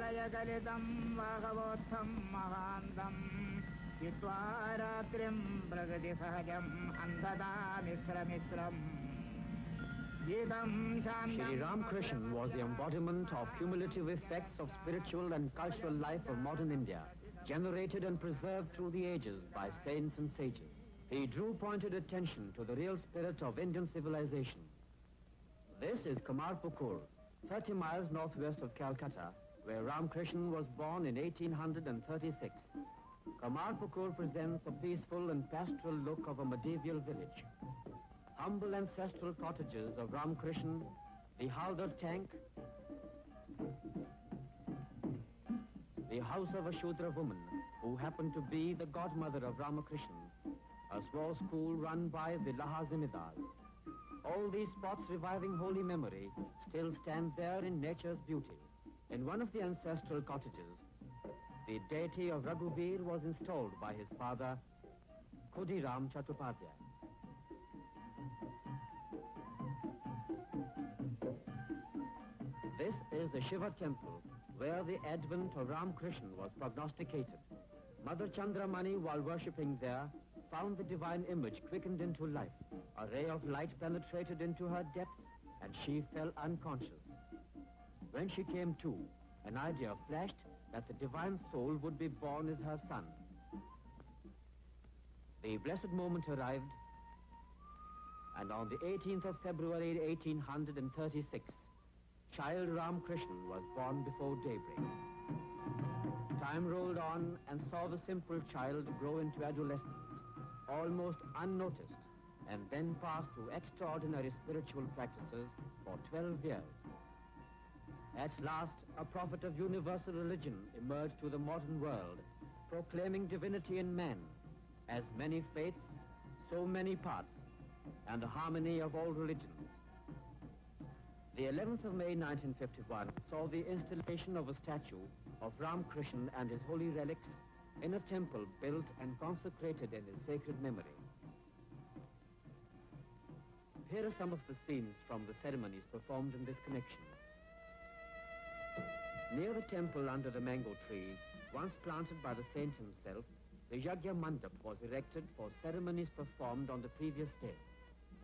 Pralaya-kalitam Bhagavotham Mahandam Yitvaratrim Pragati Sahajam Andada Misra-misram. Shri Ramakrishna was the embodiment of cumulative effects of spiritual and cultural life of modern India, generated and preserved through the ages by saints and sages. He drew pointed attention to the real spirit of Indian civilization. This is Kamarpukur, 30 miles northwest of Calcutta, where Ramakrishna was born in 1836. Kamarpukur presents a peaceful and pastoral look of a medieval village. Humble ancestral cottages of Ramakrishna, the Halder tank, the house of a Shudra woman who happened to be the godmother of Ramakrishna, a small school run by the Laha Zimidars. All these spots reviving holy memory still stand there in nature's beauty. In one of the ancestral cottages, the deity of Raghubir was installed by his father, Khudiram Chattopadhyay. This is the Shiva temple, where the advent of Ramakrishna was prognosticated. Mother Chandramani, while worshipping there, found the divine image quickened into life. A ray of light penetrated into her depths, and she fell unconscious. When she came to, an idea flashed that the divine soul would be born as her son. The blessed moment arrived, and on the 18th of February 1836, child Ramakrishna was born before daybreak. Time rolled on and saw the simple child grow into adolescence, almost unnoticed, and then pass through extraordinary spiritual practices for 12 years. At last, a prophet of universal religion emerged to the modern world, proclaiming divinity in man, as many faiths, so many paths, and the harmony of all religions. The 11th of May 1951 saw the installation of a statue of Ramakrishna and his holy relics in a temple built and consecrated in his sacred memory. Here are some of the scenes from the ceremonies performed in this connection. Near the temple under the mango tree, once planted by the saint himself, the Yajna Mandap was erected for ceremonies performed on the previous day.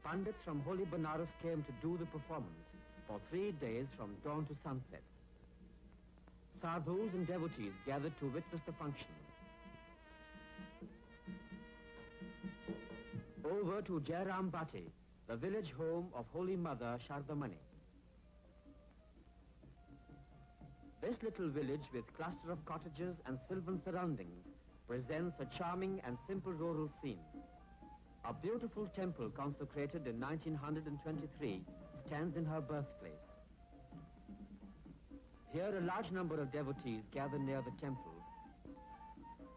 Pandits from holy Banaras came to do the performance for 3 days from dawn to sunset. Sadhus and devotees gathered to witness the function. Over to Jairam Bhatti, the village home of Holy Mother Shardamani. This little village with cluster of cottages and sylvan surroundings presents a charming and simple rural scene. A beautiful temple consecrated in 1923 stands in her birthplace. Here a large number of devotees gather near the temple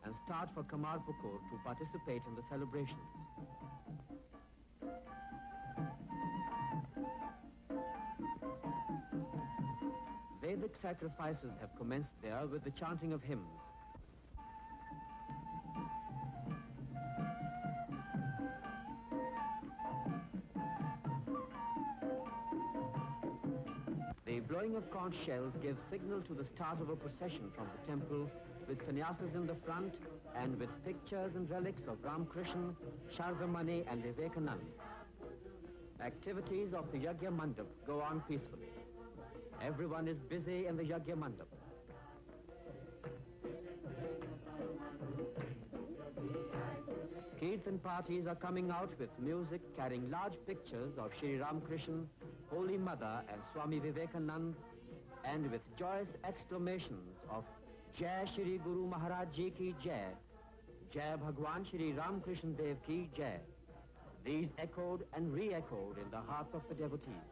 and start for Kamarpukur to participate in the celebrations. Vedic sacrifices have commenced there with the chanting of hymns. The blowing of conch shells gives signal to the start of a procession from the temple with sannyasis in the front and with pictures and relics of Ramakrishna, Shardamani and Vivekananda. Activities of the Yajna Mandap go on peacefully. Everyone is busy in the Yajna Mandap. Kirtan parties are coming out with music carrying large pictures of Shri Ramakrishna, Holy Mother and Swami Vivekananda, and with joyous exclamations of Jai Shri Guru Maharaj Ji Ki Jai, Jai Bhagwan Shri Ramakrishna Dev Ki Jai. These echoed and re-echoed in the hearts of the devotees.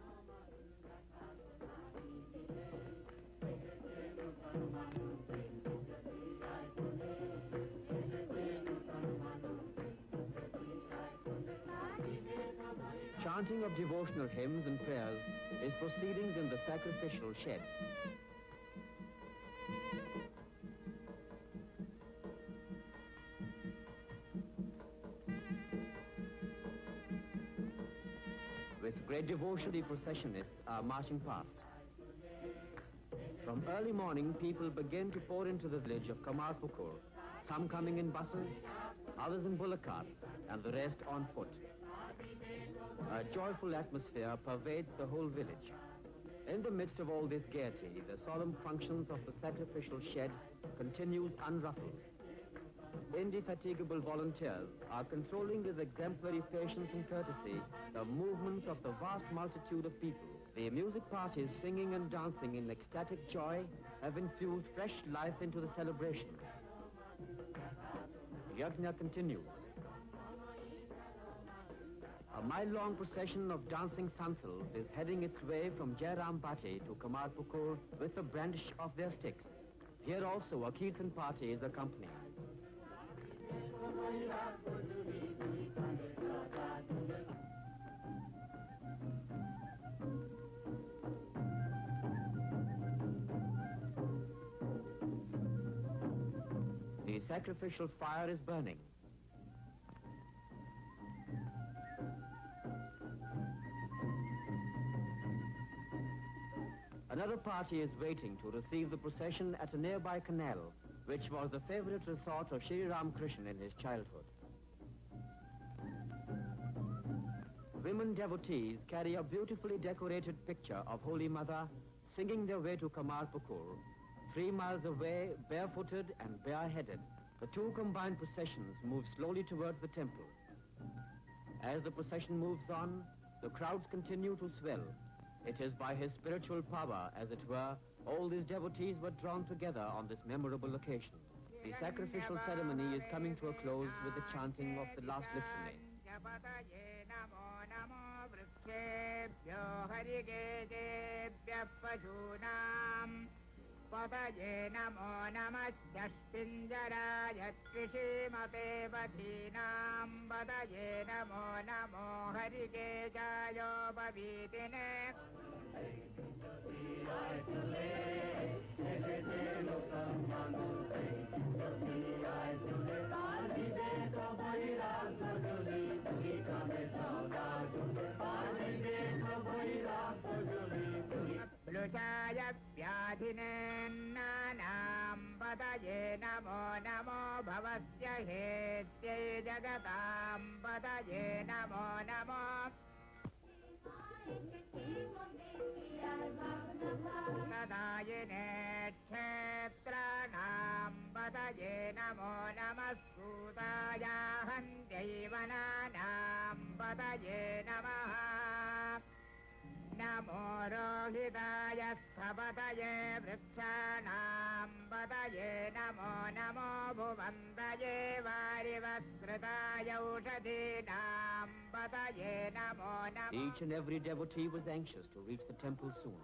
Chanting of devotional hymns and prayers is proceedings in the sacrificial shed. With great devotion, the processionists are marching past. From early morning, people begin to pour into the village of Kamarpukur, some coming in buses, others in bullock carts, and the rest on foot. A joyful atmosphere pervades the whole village. In the midst of all this gaiety, the solemn functions of the sacrificial shed continues unruffled. Indefatigable volunteers are controlling with exemplary patience and courtesy the movements of the vast multitude of people. The music parties singing and dancing in ecstatic joy have infused fresh life into the celebration. Yajna continues. A mile-long procession of dancing santals is heading its way from Jairambati to Kamarpukur with the brandish of their sticks. Here also a Kirtan party is accompanying. The sacrificial fire is burning. Another party is waiting to receive the procession at a nearby canal, which was the favorite resort of Sri Ramakrishna in his childhood. Women devotees carry a beautifully decorated picture of Holy Mother singing their way to Kamarpukur, 3 miles away, barefooted and bareheaded. The two combined processions move slowly towards the temple. As the procession moves on, the crowds continue to swell. It is by his spiritual power, as it were, all these devotees were drawn together on this memorable occasion. The sacrificial ceremony is coming to a close with the chanting of the last litany. Pataye namo namasyashpinjaraya trishimate patinam Pataye namo namo harikejayo pavitine Luchaya vyadhinen nanam Pataye namo namo bhavasya hetye jagatam Pataye namo namo Nadayine kshetranam Pataye namo namasudaya handaivananam Pataye namaha Namo rohitaya sthabataye vrikshanam Pataye namo namo bhuvantaye varivasritaya ushadinam Pataye namo namo. Each and every devotee was anxious to reach the temple soon.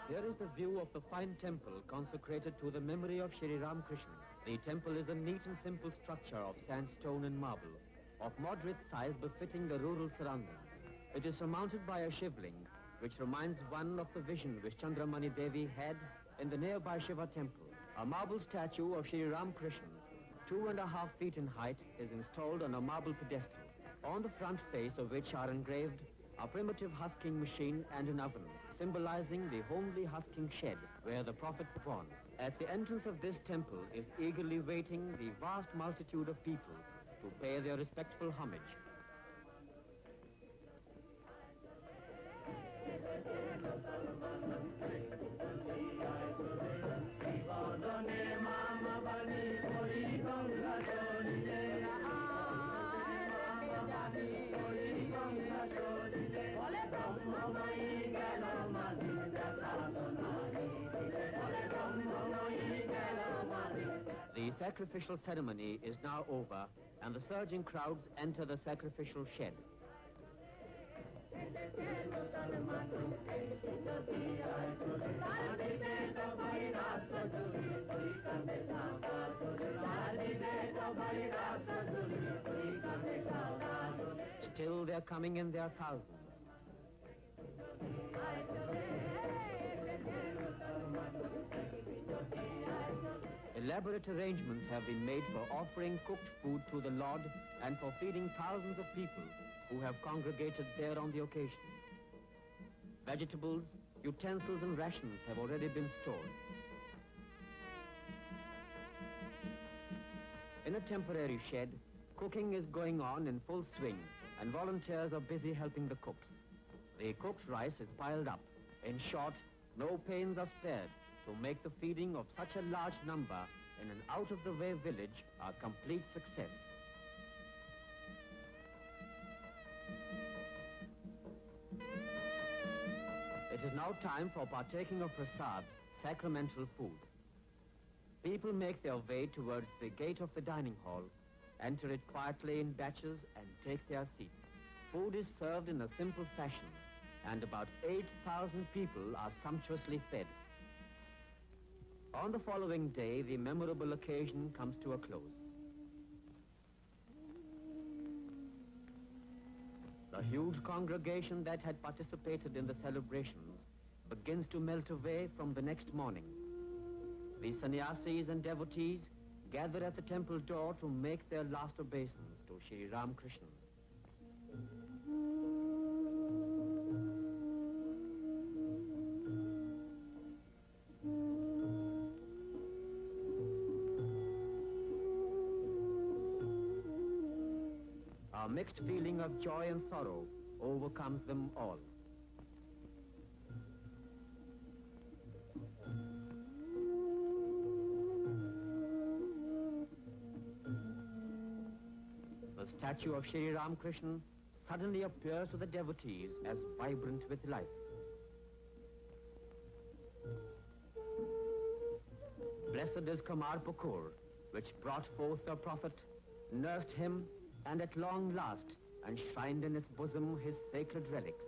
Here is the view of the fine temple consecrated to the memory of Sri Ramakrishna. The temple is a neat and simple structure of sandstone and marble, of moderate size befitting the rural surroundings. It is surmounted by a shivling, which reminds one of the vision which Chandramani Devi had in the nearby Shiva temple. A marble statue of Sri Ramakrishna, 2.5 feet in height, is installed on a marble pedestal, on the front face of which are engraved a primitive husking machine and an oven, symbolizing the homely husking shed where the Prophet was born. At the entrance of this temple is eagerly waiting the vast multitude of people to pay their respectful homage. Done sacrificial ceremony is now over, and the surging crowds enter the sacrificial shed. Still, they're coming in their thousands. Elaborate arrangements have been made for offering cooked food to the Lord and for feeding thousands of people who have congregated there on the occasion. Vegetables, utensils and rations have already been stored. In a temporary shed, cooking is going on in full swing, and volunteers are busy helping the cooks. The cooked rice is piled up. In short, no pains are spared to make the feeding of such a large number in an out-of-the-way village a complete success. It is now time for partaking of prasad, sacramental food. People make their way towards the gate of the dining hall, enter it quietly in batches, and take their seats. Food is served in a simple fashion, and about 8,000 people are sumptuously fed. On the following day, the memorable occasion comes to a close. The huge congregation that had participated in the celebrations begins to melt away from the next morning. The sannyasis and devotees gather at the temple door to make their last obeisance to Shri Ramakrishna. A mixed feeling of joy and sorrow overcomes them all. The statue of Shri Ramakrishna suddenly appears to the devotees as vibrant with life. Blessed is Kamarpukur, which brought forth the prophet, nursed him, and at long last enshrined in its bosom his sacred relics.